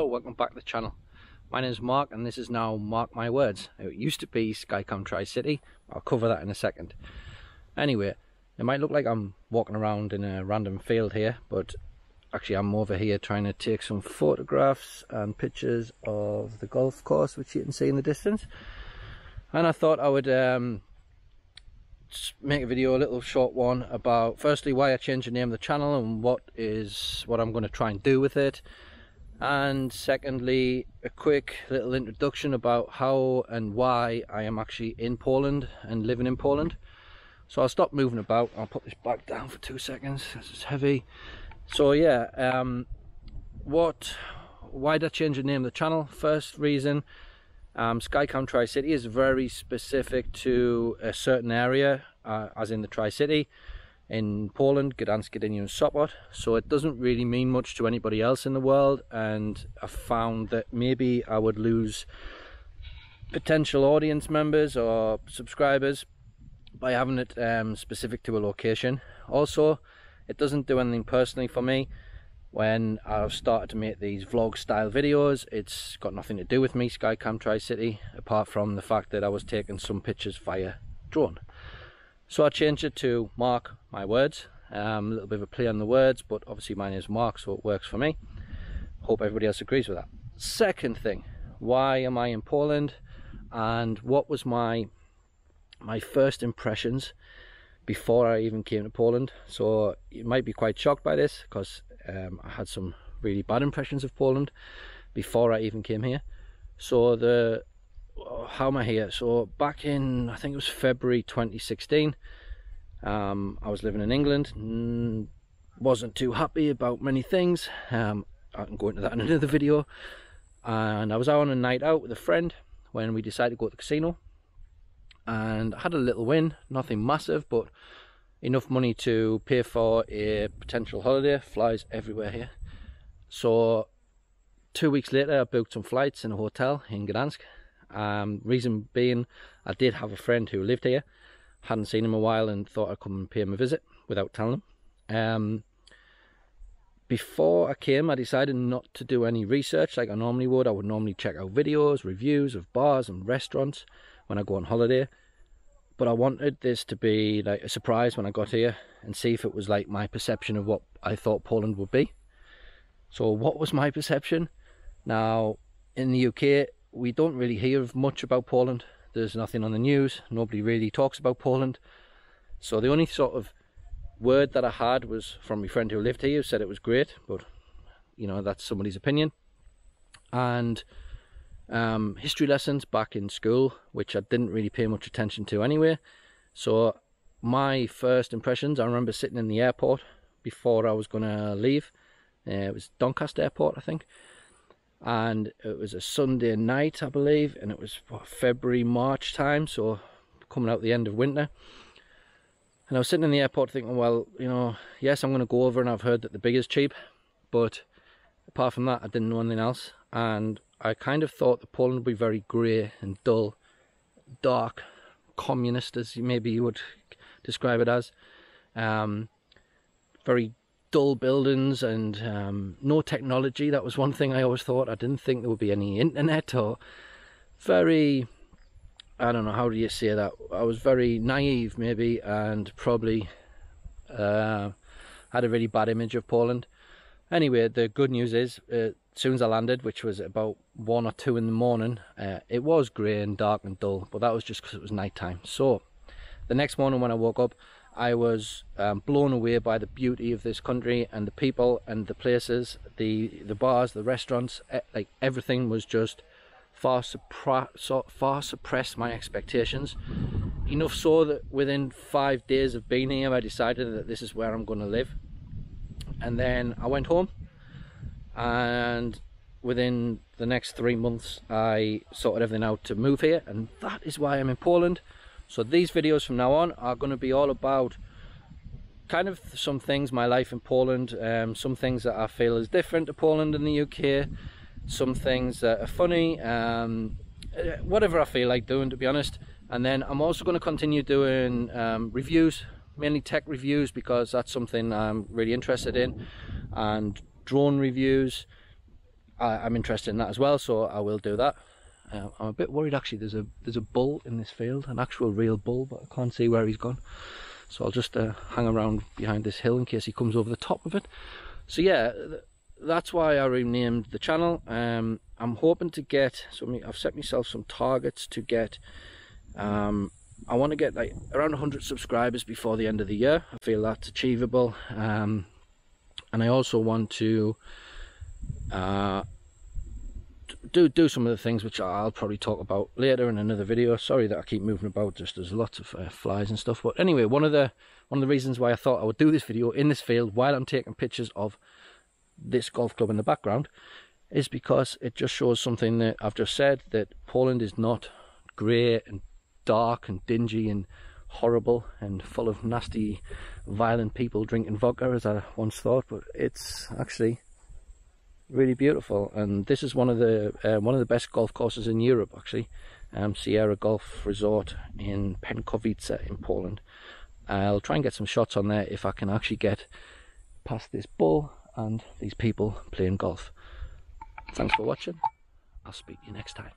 Hello, welcome back to the channel. My name is Mark and this is now Mark My Words. It used to be Skycam Tri-City. I'll cover that in a second. Anyway, it might look like I'm walking around in a random field here, but actually I'm over here trying to take some photographs and pictures of the golf course, which you can see in the distance. And I thought I would just make a video, a little short one, about firstly why I changed the name of the channel and what I'm going to try and do with it. And secondly, a quick little introduction about how and why I am actually in Poland and living in Poland. So I'll stop moving about. I'll put this back down for 2 seconds because it's heavy. So yeah, why did I change the name of the channel? First reason, Skycam Tri-City is very specific to a certain area, as in the Tri-City in Poland, Gdansk, Gdynia and Sopot. So it doesn't really mean much to anybody else in the world, and I found that maybe I would lose potential audience members or subscribers by having it specific to a location. Also, it doesn't do anything personally for me. When I've started to make these vlog style videos, it's got nothing to do with me, Skycam Tri-City, apart from the fact that I was taking some pictures via drone. So I changed it to Mark My Words. A little bit of a play on the words, but obviously my name is Mark, so it works for me. Hope everybody else agrees with that. Second thing, why am I in Poland, and what was my first impressions before I even came to Poland. So you might be quite shocked by this, because I had some really bad impressions of Poland before I even came here. So how am I here? So back in, I think it was February 2016, I was living in England. Wasn't too happy about many things. I can go into that in another video. And I was out on a night out with a friend when we decided to go to the casino, and I had a little win, nothing massive, but enough money to pay for a potential holiday. Flies everywhere here. So 2 weeks later I booked some flights in a hotel in Gdansk. Reason being, I did have a friend who lived here, hadn't seen him in a while, and thought I'd come and pay him a visit without telling him. Before I came, I decided not to do any research like I normally would. I would normally check out videos, reviews of bars and restaurants when I go on holiday, but I wanted this to be like a surprise when I got here and see if it was like my perception of what I thought Poland would be. So what was my perception? Now, in the UK, we don't really hear much about Poland. There's nothing on the news. Nobody really talks about Poland. So the only sort of word that I had was from my friend who lived here, who said it was great, but you know, that's somebody's opinion. And history lessons back in school, which I didn't really pay much attention to anyway. So my first impressions, I remember sitting in the airport before I was going to leave. It was Doncaster Airport, I think. And it was a Sunday night, I believe, and it was what, February, March time, so coming out the end of winter. And I was sitting in the airport thinking, well, you know, yes, I'm going to go over, and I've heard that the beer is cheap, but apart from that, I didn't know anything else. And I kind of thought that Poland would be very grey and dull, dark, communist, as maybe you would describe it as. Very dull buildings and no technology. That was one thing I always thought. I didn't think there would be any internet, or very, I don't know, how do you say that? I was very naive maybe, and probably had a really bad image of Poland. Anyway, the good news is, as soon as I landed, which was about 1 or 2 in the morning, it was grey and dark and dull, but that was just because it was night time. So the next morning when I woke up, I was blown away by the beauty of this country and the people and the places, the bars, the restaurants. Like everything was just far suppressed my expectations. Enough so that within 5 days of being here, I decided that this is where I'm going to live. And then I went home, and within the next 3 months I sorted everything out to move here, and that is why I'm in Poland. So these videos from now on are going to be all about kind of some things, my life in Poland, some things that I feel is different to Poland and the UK, some things that are funny, whatever I feel like doing, to be honest. And then I'm also going to continue doing reviews, mainly tech reviews, because that's something I'm really interested in, and drone reviews, I'm interested in that as well, so I will do that. I'm a bit worried actually. There's a bull in this field, an actual real bull, but I can't see where he's gone. So I'll just hang around behind this hill in case he comes over the top of it. So yeah, that's why I renamed the channel. I'm hoping to get I've set myself some targets to get. I want to get like around 100 subscribers before the end of the year. I feel that's achievable. And I also want to do some of the things which I'll probably talk about later in another video. Sorry that I keep moving about, just there's lots of flies and stuff. But anyway, one of the reasons why I thought I would do this video in this field while I'm taking pictures of this golf club in the background is because it just shows something that I've just said, that Poland is not grey and dark and dingy and horrible and full of nasty violent people drinking vodka as I once thought, but it's actually really beautiful. And this is one of the best golf courses in Europe actually, Sierra Golf Resort in Penkowice in Poland. I'll try and get some shots on there if I can actually get past this bull and these people playing golf. Thanks for watching. I'll speak to you next time.